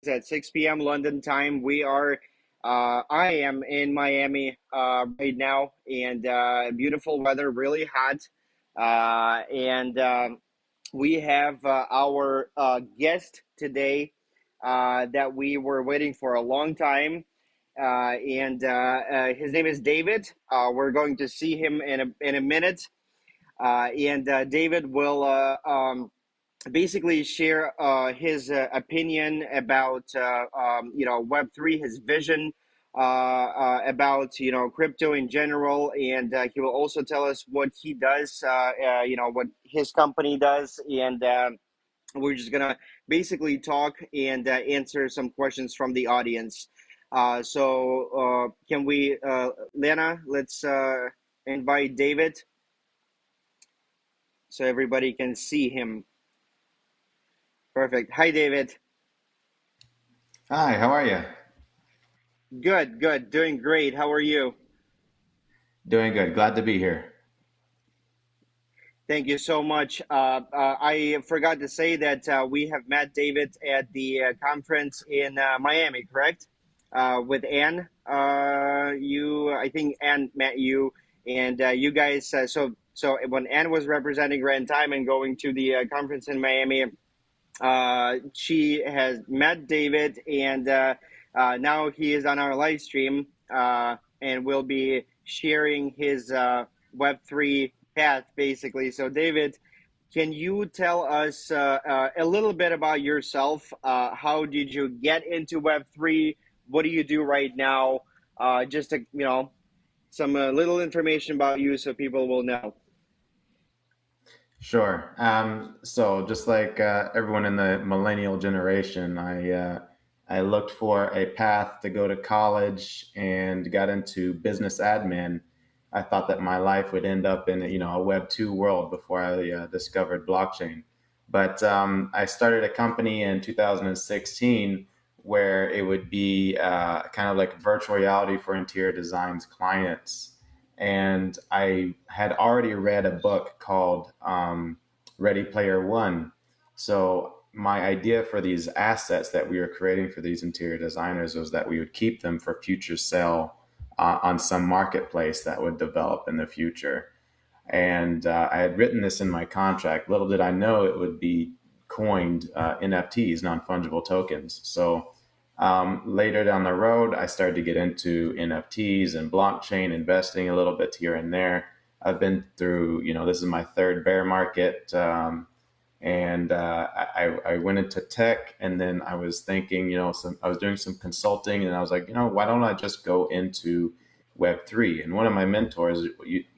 at 6 p.m. London time. I am in Miami right now, and beautiful weather, really hot. And We have our guest today that we were waiting for a long time. His name is David. We're going to see him in a minute. David will basically share his opinion about Web3, his vision about crypto in general, and he will also tell us what he does, what his company does, and we're just gonna basically talk and answer some questions from the audience. Can we, Lena? Let's invite David so everybody can see him. Perfect. Hi, David. Hi, how are you? Good, good. Doing great. How are you? Doing good. Glad to be here. Thank you so much. I forgot to say that we have met David at the conference in Miami, correct? With Anne. I think Anne met you, and you guys. So when Anne was representing Grand Time and going to the conference in Miami, she has met David, and now he is on our live stream, and will be sharing his Web3 path, basically. So, David, can you tell us a little bit about yourself? How did you get into Web3? What do you do right now? Just to, some little information about you so people will know. Sure. So just like everyone in the millennial generation, I looked for a path to go to college and got into business admin. I thought that my life would end up in a Web 2 world before I discovered blockchain. But I started a company in 2016 where it would be kind of like virtual reality for interior designs clients. And I had already read a book called Ready Player One. So my idea for these assets that we were creating for these interior designers was that we would keep them for future sale on some marketplace that would develop in the future. And I had written this in my contract. Little did I know it would be coined NFTs, non-fungible tokens. So later down the road, I started to get into NFTs and blockchain investing a little bit here and there. I've been through, this is my third bear market. I went into tech, and then I was thinking, I was doing some consulting, and I was like, why don't I just go into Web3? And one of my mentors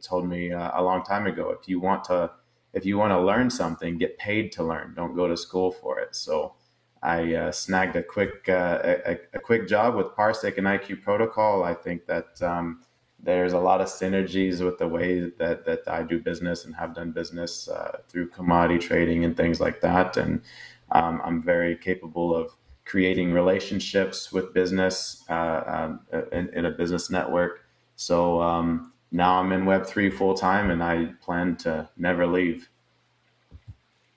told me a long time ago, if you want to learn something, get paid to learn. Don't go to school for it. So I snagged a quick job with PARSIQ and IQ protocol. I think that there's a lot of synergies with the way that I do business and have done business through commodity trading and things like that. And I'm very capable of creating relationships with business in a business network. So now I'm in Web3 full time, and I plan to never leave.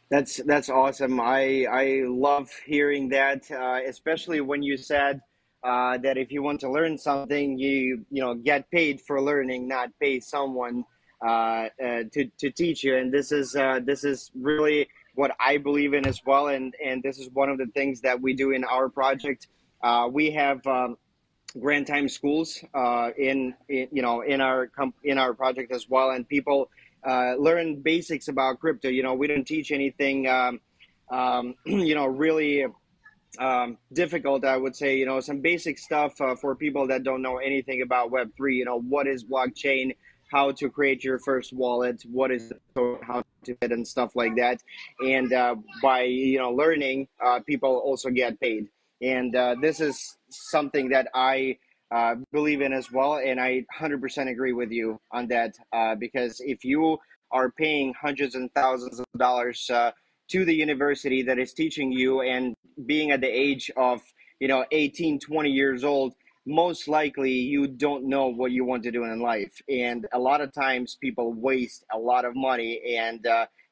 That's awesome. I love hearing that, especially when you said that if you want to learn something, get paid for learning, not pay someone to teach you. And this is really what I believe in as well. And this is one of the things that we do in our project. We have grand time schools in our project as well, and people learn basics about crypto. We don't teach anything really difficult, I would say. Some basic stuff for people that don't know anything about Web3. What is blockchain, how to create your first wallet, what is how to it, and stuff like that. And by learning, people also get paid. And this is something that I believe in as well, and I 100% agree with you on that, because if you are paying hundreds and thousands of dollars to the university that is teaching you, and being at the age of 18, 20 years old, most likely you don't know what you want to do in life. And a lot of times people waste a lot of money and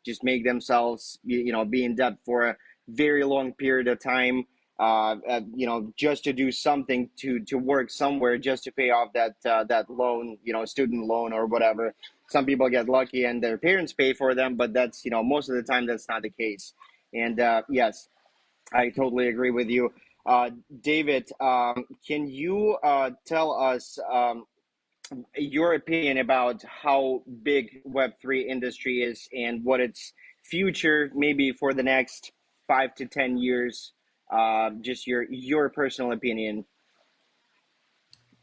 just make themselves be in debt for a very long period of time. just to do something to work somewhere just to pay off that loan, student loan or whatever. Some people get lucky and their parents pay for them, but that's, most of the time that's not the case. And yes, I totally agree with you. Uh, David, can you tell us your opinion about how big Web3 industry is and what its future maybe for the next 5 to 10 years? Just your personal opinion.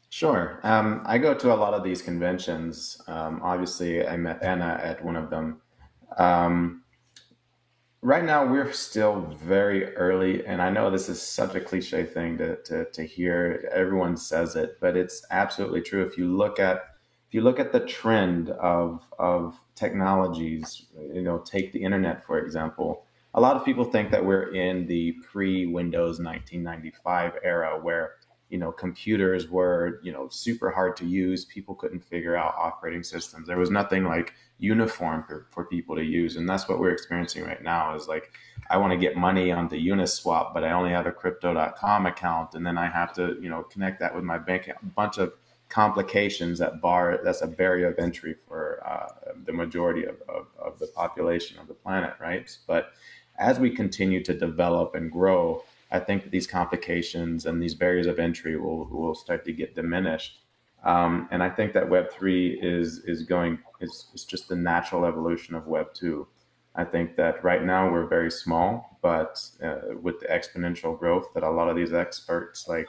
Sure. I go to a lot of these conventions. Obviously, I met Anna at one of them. Um, right now, we're still very early, and I know this is such a cliche thing to hear. Everyone says it, but it's absolutely true. If you look at the trend of technologies, take the internet for example. A lot of people think that we're in the pre-Windows 1995 era where computers were super hard to use. People couldn't figure out operating systems. There was nothing like uniform for people to use, and that's what we're experiencing right now. Is like I want to get money onto Uniswap, but I only have a crypto.com account, and then I have to connect that with my bank account. A bunch of complications that's a barrier of entry for the majority of the population of the planet, right? But as we continue to develop and grow, I think that these complications and these barriers of entry will start to get diminished. And I think that Web3 is just the natural evolution of Web2. I think that right now we're very small, but with the exponential growth that a lot of these experts a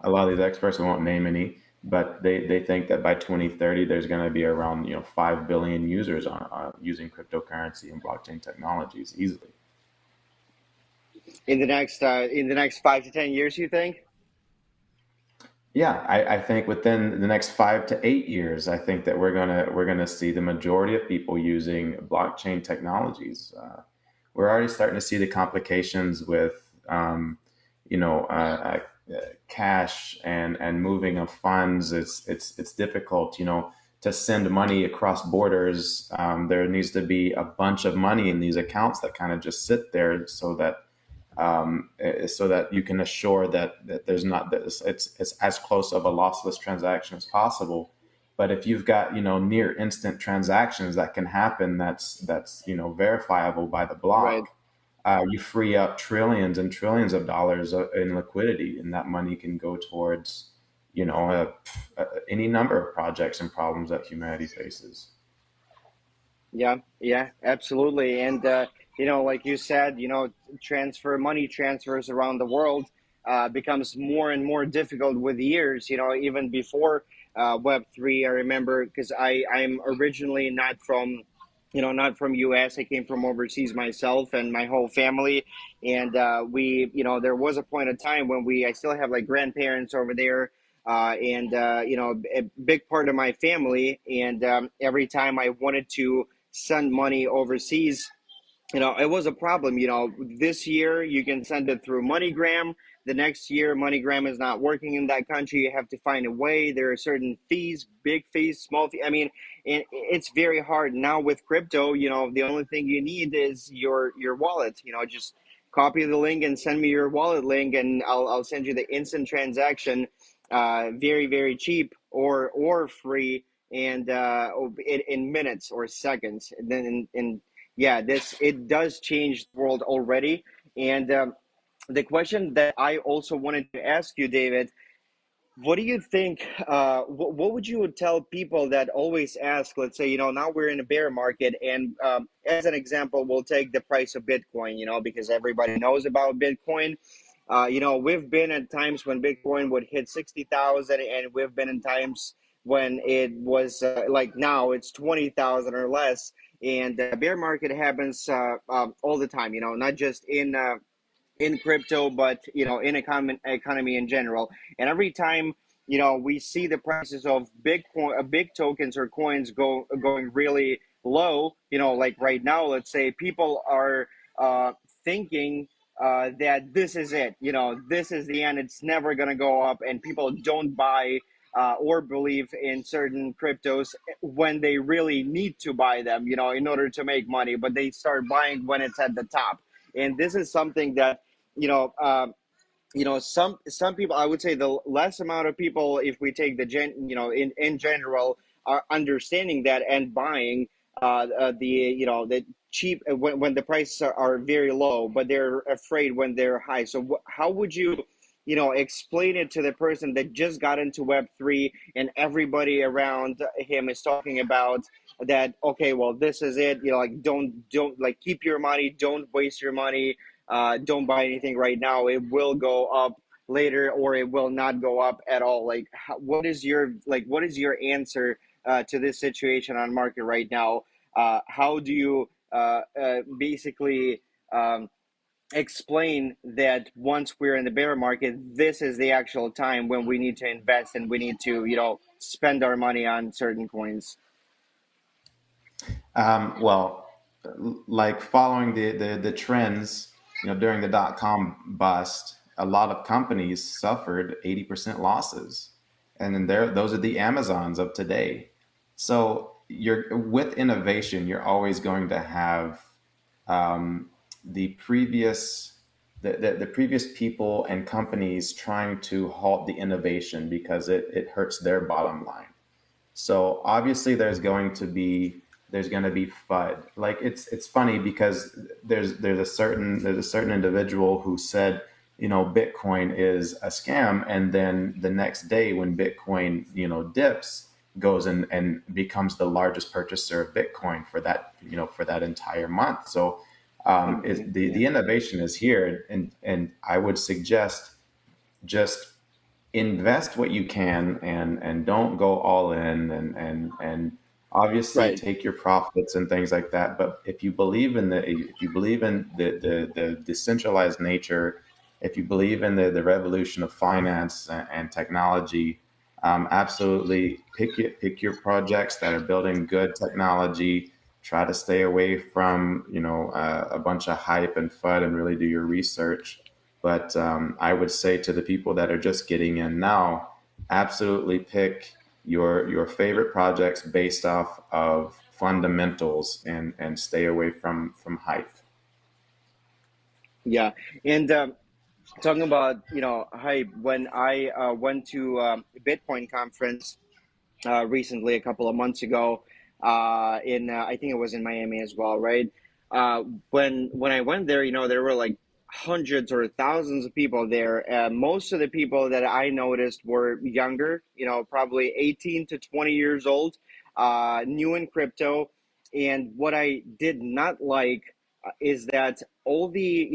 lot of these experts, I won't name any, but they think that by 2030 there's going to be around 5 billion users using cryptocurrency and blockchain technologies easily. In the next 5 to 10 years, you think? Yeah, I think within the next 5 to 8 years, I think that we're gonna see the majority of people using blockchain technologies. We're already starting to see the complications with you know cash and moving of funds. It's difficult, to send money across borders. There needs to be a bunch of money in these accounts that kind of just sit there so that you can assure that there's not this, it's as close of a lossless transaction as possible. But if you've got near instant transactions that can happen, that's verifiable by the Right. block. You free up trillions and trillions of dollars in liquidity, and that money can go towards any number of projects and problems that humanity faces. Yeah, yeah, absolutely. And like you said, money transfers around the world becomes more and more difficult with years. Even before Web3, I remember because I'm originally not from US. I came from overseas myself and my whole family, and there was a point of time when I still have like grandparents over there. And a big part of my family, and every time I wanted to send money overseas, it was a problem. This year you can send it through MoneyGram. The next year, MoneyGram is not working in that country. You have to find a way. There are certain fees, big fees, small fees. I mean, it's very hard now with crypto. The only thing you need is your wallet. Just copy the link and send me your wallet link, and I'll send you the instant transaction, very very cheap or free, and in minutes or seconds. And then yeah, this it does change the world already. And the question that I also wanted to ask you, David, what do you think? What would you tell people that always ask? Let's say now we're in a bear market, and as an example, we'll take the price of Bitcoin. Because everybody knows about Bitcoin. We've been at times when Bitcoin would hit 60,000, and we've been in times when it was like now it's 20,000 or less. And bear market happens all the time. Not just in crypto, but in economy in general. And every time we see the prices of big tokens or coins going really low, like right now, let's say people are thinking that this is it. This is the end. It's never going to go up, and people don't buy. Or believe in certain cryptos when they really need to buy them, in order to make money, but they start buying when it's at the top. And this is something that, you know, some people, I would say the less amount of people, if we take the in general, are understanding that and buying the the cheap when the prices are very low, but they're afraid when they're high. So how would you explain it to the person that just got into Web3 and everybody around him is talking about that? Okay, well, this is it. Like, don't like, keep your money, don't waste your money, don't buy anything right now. It will go up later, or it will not go up at all. Like, what is your answer to this situation on market right now? How do you basically explain that once we're in the bear market, this is the actual time when we need to invest and we need to spend our money on certain coins? Well, like following the trends, during the .com bust, a lot of companies suffered 80% losses, and then those are the Amazons of today. So you're with innovation, you're always going to have um, the previous the previous people and companies trying to halt the innovation because it hurts their bottom line. So obviously there's going to be FUD. Like it's funny because there's a certain individual who said, Bitcoin is a scam, and then the next day when Bitcoin dips, goes and becomes the largest purchaser of Bitcoin for that entire month. So the Yeah. innovation is here, and I would suggest just invest what you can, and don't go all in, and obviously Right. take your profits and things like that. But if you believe in the decentralized nature, if you believe in the revolution of finance and technology, absolutely pick your projects that are building good technology. Try to stay away from a bunch of hype and FUD, and really do your research. But I would say to the people that are just getting in now, absolutely pick your favorite projects based off of fundamentals, and stay away from hype. Yeah. And talking about hype, when I went to Bitcoin conference recently, a couple of months ago, in I think it was in Miami as well, right? When I went there, there were like hundreds or thousands of people there. Most of the people that I noticed were younger, probably 18 to 20 years old, new in crypto. And what I did not like is that all the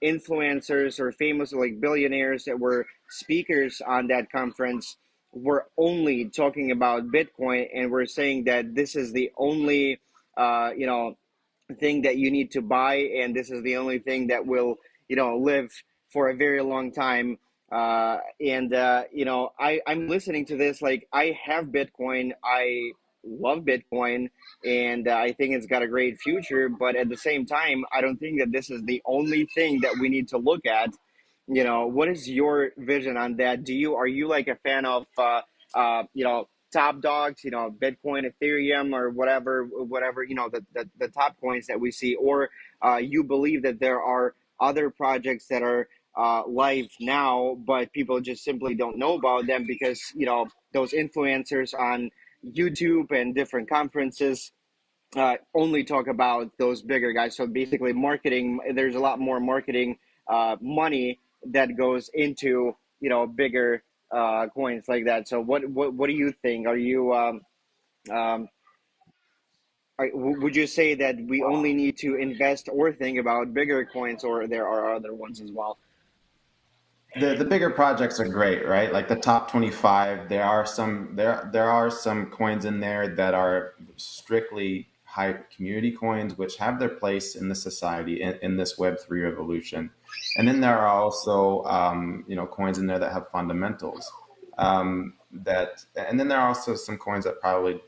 influencers or famous, like, billionaires that were speakers on that conference were only talking about Bitcoin, and were saying that this is the only thing that you need to buy, and this is the only thing that will live for a very long time. And I'm listening to this, like, I have Bitcoin, I love Bitcoin, and I think it's got a great future, but at the same time, I don't think that this is the only thing that we need to look at. What is your vision on that? Are you like a fan of top dogs, Bitcoin, Ethereum, or whatever, the top coins that we see, or you believe that there are other projects that are live now, but people just simply don't know about them because those influencers on YouTube and different conferences only talk about those bigger guys. So basically, marketing. There's a lot more marketing money that goes into bigger coins like that. So what do you think? Are you um, would you say that we only need to invest or think about bigger coins, or there are other ones as well? The bigger projects are great, right? Like the top 25, there are some coins in there that are strictly hype community coins, which have their place in the society, in this Web3 revolution. And then there are also coins in there that have fundamentals. And then there are also some coins that probably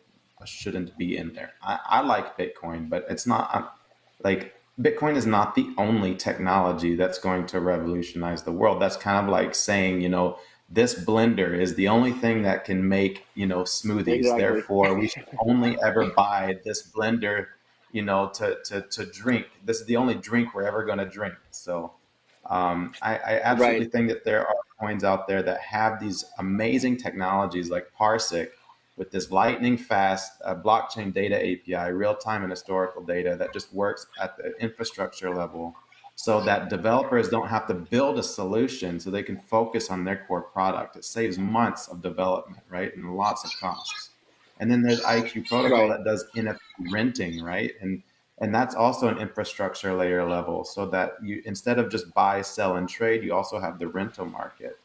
shouldn't be in there. I like Bitcoin, but it's not like Bitcoin is not the only technology that's going to revolutionize the world. That's kind of like saying, this blender is the only thing that can make, smoothies. Exactly. Therefore, we should only ever buy this blender. to drink. This is the only drink we're ever going to drink. So I absolutely Right. think that there are coins out there that have these amazing technologies like PARSIQ with this lightning fast blockchain data API, real time and historical data that just works at the infrastructure level so that developers don't have to build a solution so they can focus on their core product. It saves months of development, right? And lots of costs. And then there's IQ Protocol Right. that does NFT renting, right? And that's also an infrastructure layer level so that you, instead of just buy, sell, and trade, you also have the rental market.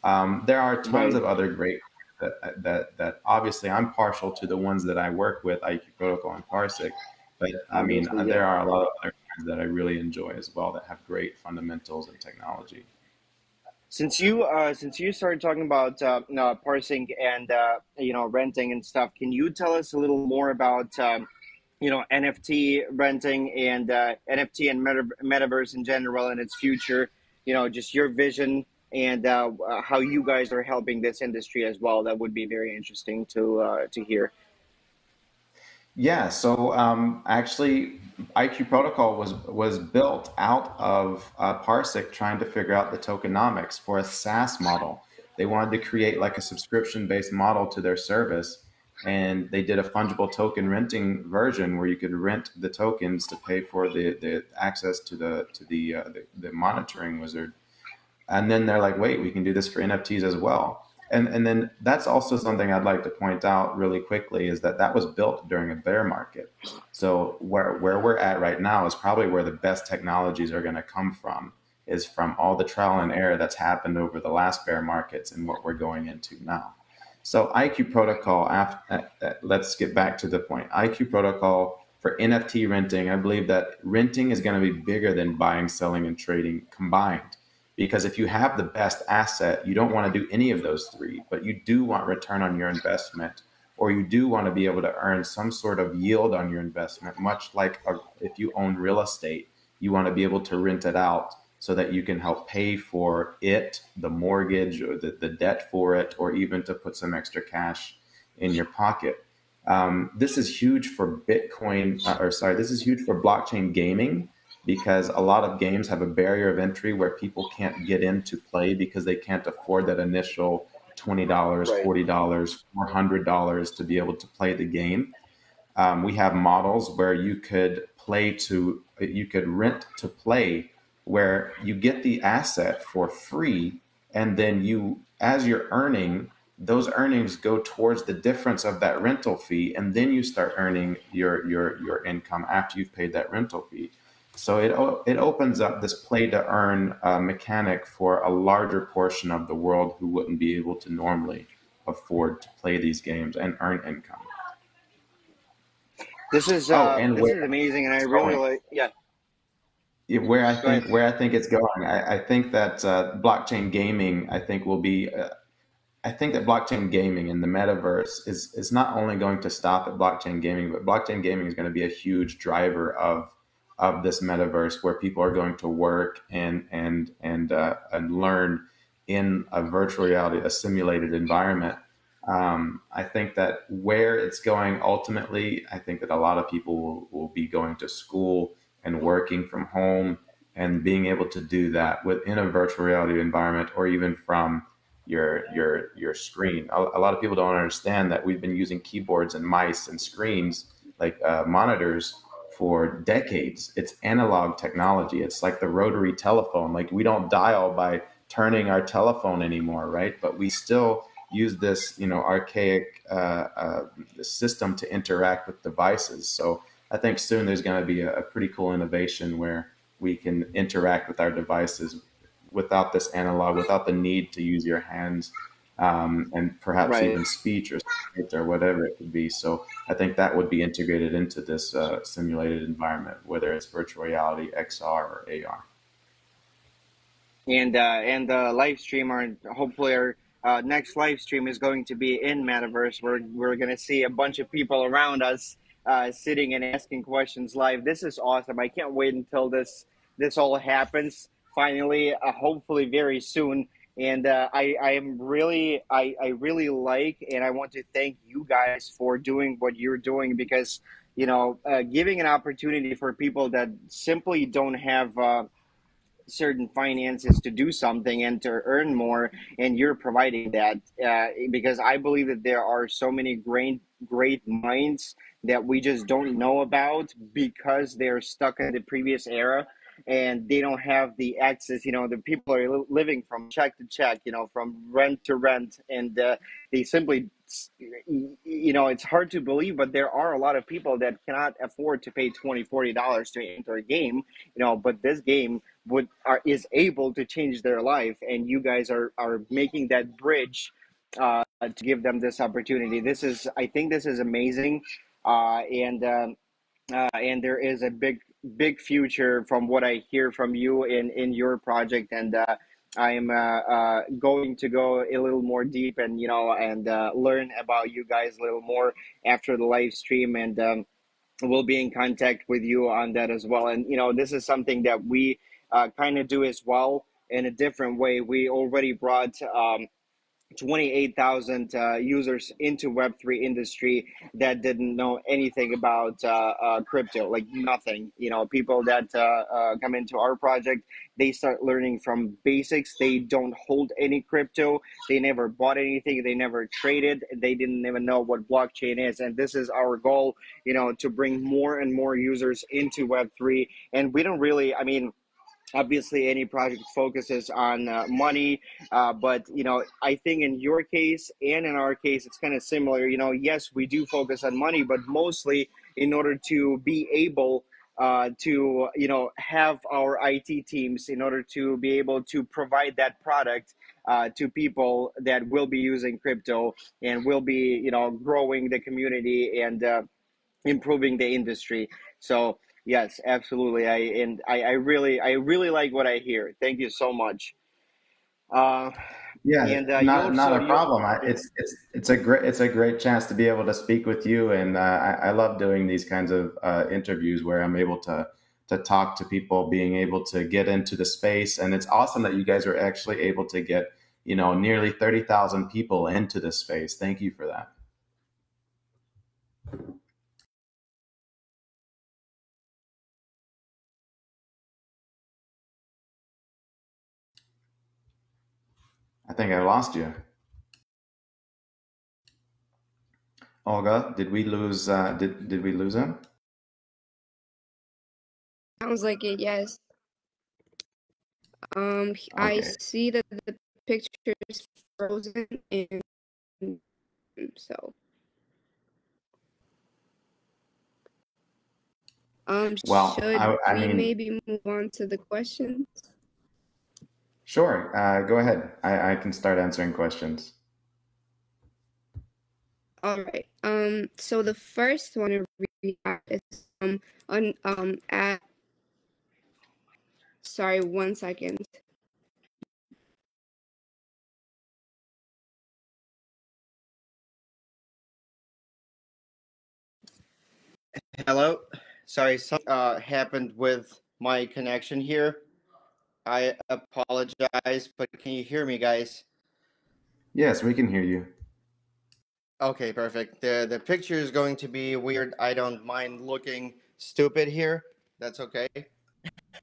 There are tons Right. of other great that obviously I'm partial to the ones that I work with, IQ Protocol and Parsec, but I mean Obviously, yeah. there are a lot of other ones that I really enjoy as well that have great fundamentals and technology. Since you started talking about parsing and renting and stuff, can you tell us a little more about NFT renting and NFT and metaverse in general and its future? Just your vision and how you guys are helping this industry as well. That would be very interesting to hear. Yeah, so actually, IQ Protocol was built out of Parsec trying to figure out the tokenomics for a SaaS model. They wanted to create like a subscription-based model to their service, and they did a fungible token renting version where you could rent the tokens to pay for the access to the monitoring wizard. And then they're like, wait, we can do this for NFTs as well. And then that's also something I'd like to point out really quickly is that that was built during a bear market. So where we're at right now is probably where the best technologies are going to come from, is from all the trial and error that's happened over the last bear markets and what we're going into now. So IQ Protocol, let's get back to the point. IQ Protocol for NFT renting, I believe that renting is going to be bigger than buying, selling, and trading combined. Because if you have the best asset, you don't want to do any of those three, but you do want return on your investment, or you do want to be able to earn some sort of yield on your investment, much like if you own real estate, you want to be able to rent it out so that you can help pay for it, the mortgage or the debt for it, or even to put some extra cash in your pocket. This is huge for Bitcoin, or sorry, this is huge for blockchain gaming because a lot of games have a barrier of entry where people can't get in to play because they can't afford that initial $20, Right. $40, $400 to be able to play the game. We have models where you could rent to play, where you get the asset for free, and then as you're earning, those earnings go towards the difference of that rental fee, and then you start earning your income after you've paid that rental fee. So it opens up this play to earn mechanic for a larger portion of the world who wouldn't be able to normally afford to play these games and earn income. This is Oh, uh, and this where is amazing, and I it's really going, like. Yeah. where I Go ahead. think where I think it's going, I think that blockchain gaming, I think that blockchain gaming and the metaverse is not only going to stop at blockchain gaming, but blockchain gaming is going to be a huge driver of this metaverse where people are going to work and learn in a virtual reality, a simulated environment. I think that where it's going ultimately, I think that a lot of people will be going to school and working from home and being able to do that within a virtual reality environment or even from your screen. A lot of people don't understand that we've been using keyboards and mice and screens like monitors for decades. It's analog technology. It's like the rotary telephone. Like we don't dial by turning our telephone anymore, right? But we still use this, archaic system to interact with devices. So I think soon there's going to be a pretty cool innovation where we can interact with our devices without this analog, without the need to use your hands, and perhaps Right. even speech or whatever it could be. So I think that would be integrated into this simulated environment, whether it's virtual reality, XR, or AR. And the live stream, or hopefully our next live stream is going to be in metaverse. We're gonna see a bunch of people around us sitting and asking questions live. This is awesome. I can't wait until this all happens finally. Hopefully very soon. And I really like, and I want to thank you guys for doing what you're doing, because giving an opportunity for people that simply don't have certain finances to do something and to earn more, and you're providing that, because I believe that there are so many great minds that we just don't know about because they're stuck in the previous era, and they don't have the access. The people are living from check to check, from rent to rent, and they simply, it's hard to believe, but there are a lot of people that cannot afford to pay $20-$40 to enter a game, but this game is able to change their life, and you guys are making that bridge to give them this opportunity. I think this is amazing, and there is a big future from what I hear from you in your project, and I'm going to go a little more deep, and learn about you guys a little more after the live stream, and we'll be in contact with you on that as well. And this is something that we kind of do as well in a different way. We already brought 28,000 users into Web3 industry that didn't know anything about crypto, like nothing. People that come into our project, they start learning from basics. They don't hold any crypto. They never bought anything. They never traded. They didn't even know what blockchain is. And this is our goal, to bring more and more users into Web3. And we don't really, I mean, obviously any project focuses on money, but I think in your case and in our case it's kind of similar. Yes, we do focus on money, but mostly in order to be able to have our IT teams, in order to be able to provide that product to people that will be using crypto and will be growing the community and improving the industry. So yes, absolutely. I really like what I hear. Thank you so much. Uh, Yeah, and you not also a you problem. yeah. It's a great chance to be able to speak with you, and I love doing these kinds of interviews where I'm able to talk to people, being able to get into the space, and it's awesome that you guys are actually able to get nearly 30,000 people into this space. Thank you for that. I think I lost you, Olga. Did we lose? Did we lose him? Sounds like it, yes. I Okay. see that the picture is frozen, and so Well, should I we mean, maybe move on to the questions? sure. Go ahead. I can start answering questions. All right. So the first one to read out is at sorry, 1 second. Hello. Sorry, something happened with my connection here. I apologize, but can you hear me, guys? Yes, we can hear you. Okay, perfect. The picture is going to be weird. I don't mind looking stupid here. That's okay.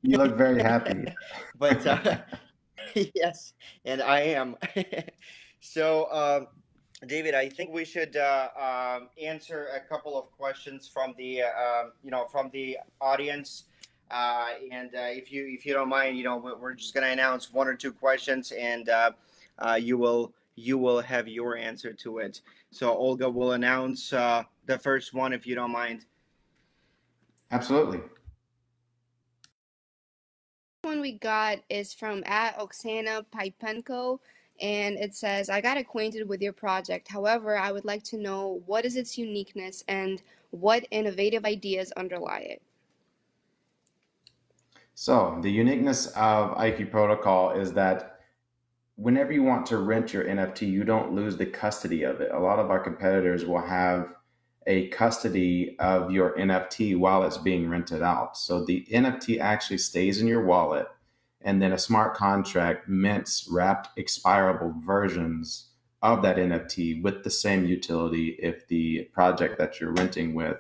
You look very happy. But yes, and I am. So, David, I think we should answer a couple of questions from the from the audience. And if you don't mind, we're just gonna announce one or two questions, and you will have your answer to it. So Olga will announce the first one if you don't mind. Absolutely. One we got is from at Oksana Pipenko, and it says, I got acquainted with your project. However, I would like to know what is its uniqueness and what innovative ideas underlie it. So the uniqueness of IQ Protocol is that whenever you want to rent your NFT, you don't lose the custody of it. A lot of our competitors will have a custody of your NFT while it's being rented out. So the NFT actually stays in your wallet, and then a smart contract mints wrapped expirable versions of that NFT with the same utility if the project that you're renting with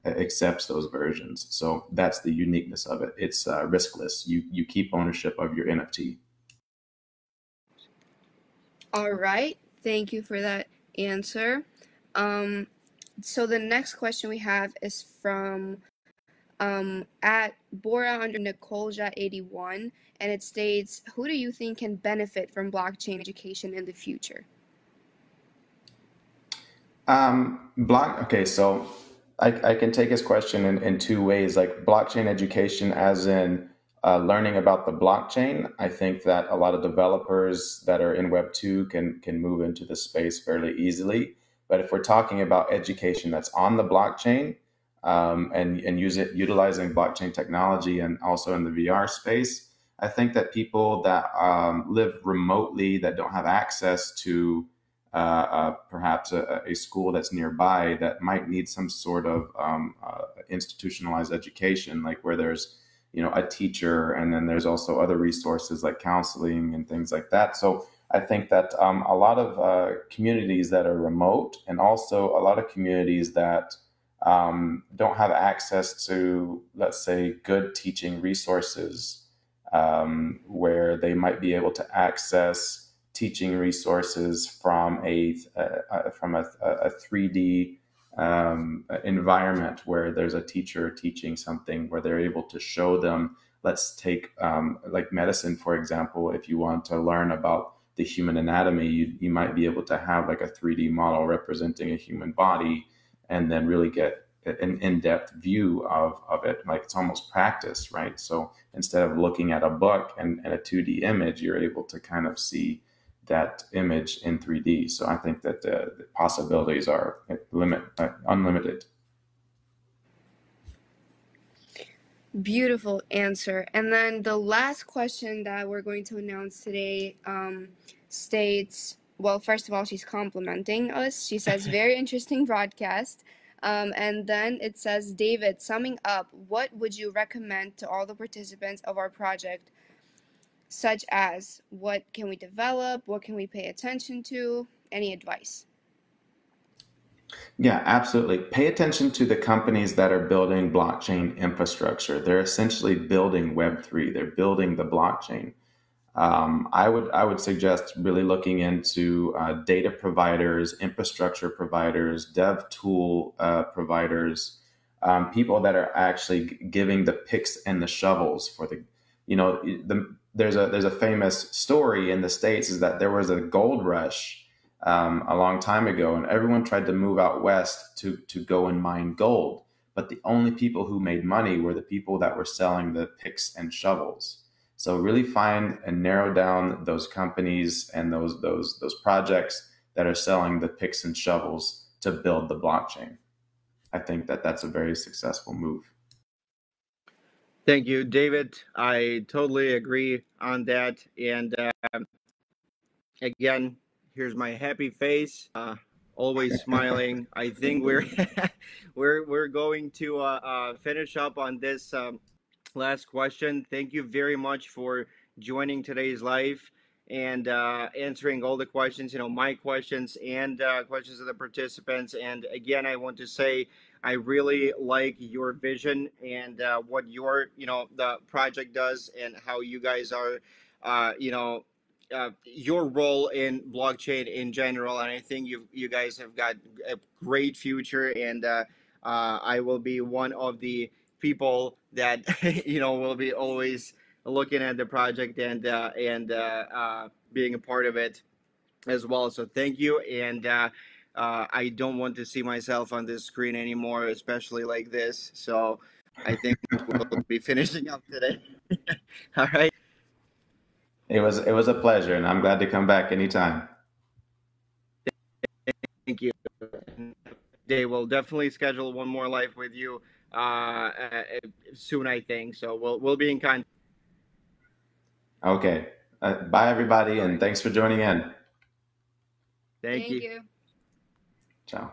accepts those versions. So that's the uniqueness of it. It's riskless. You keep ownership of your NFT. All right. Thank you for that answer. So the next question we have is from at Bora under Nicoleja81, and it states, who do you think can benefit from blockchain education in the future? Okay, so I can take his question in two ways, like blockchain education as in learning about the blockchain. I think that a lot of developers that are in Web 2 can move into the space fairly easily. But if we're talking about education that's on the blockchain, and utilizing blockchain technology and also in the VR space, I think that people that live remotely, that don't have access to perhaps a school that's nearby, that might need some sort of institutionalized education, like where there's a teacher, and then there's also other resources like counseling and things like that. So I think that a lot of communities that are remote, and also a lot of communities that don't have access to, let's say, good teaching resources, where they might be able to access teaching resources from a 3D environment, where there's a teacher teaching something, where they're able to show them. Let's take like medicine, for example. If you want to learn about the human anatomy, you might be able to have like a 3D model representing a human body, and then really get an in-depth view of it. Like, it's almost practice, right? So instead of looking at a book and a 2D image, you're able to kind of see that image in 3D. So I think that the possibilities are unlimited. Beautiful answer. And then the last question that we're going to announce today states, well, first of all, she's complimenting us. She says, very interesting broadcast. And then it says, David, summing up, what would you recommend to all the participants of our project, such as what can we develop, what can we pay attention to, any advice? Yeah, absolutely. Pay attention to the companies that are building blockchain infrastructure. They're essentially building Web3. They're building the blockchain. I would suggest really looking into data providers, infrastructure providers, dev tool providers, people that are actually giving the picks and the shovels for there's a famous story in the States, is that there was a gold rush a long time ago, and everyone tried to move out west to go and mine gold. But the only people who made money were the people that were selling the picks and shovels. So really find and narrow down those companies and those projects that are selling the picks and shovels to build the blockchain. I think that that's a very successful move. Thank you, David. I totally agree on that. And again, here's my happy face, always smiling. I think we're we're going to finish up on this last question. Thank you very much for joining today's live and answering all the questions, my questions and questions of the participants. And again, I want to say I really like your vision and what the project does, and how you guys are, your role in blockchain in general. And I think you guys have got a great future, and I will be one of the people that will be always looking at the project and being a part of it as well. So thank you, and I don't want to see myself on this screen anymore, especially like this. So I think we'll be finishing up today. All right. It was a pleasure, and I'm glad to come back anytime. Thank you. Day, we'll definitely schedule one more live with you soon, I think. So we'll be in contact. Okay. Bye, everybody, and thanks for joining in. Thank you. Ciao.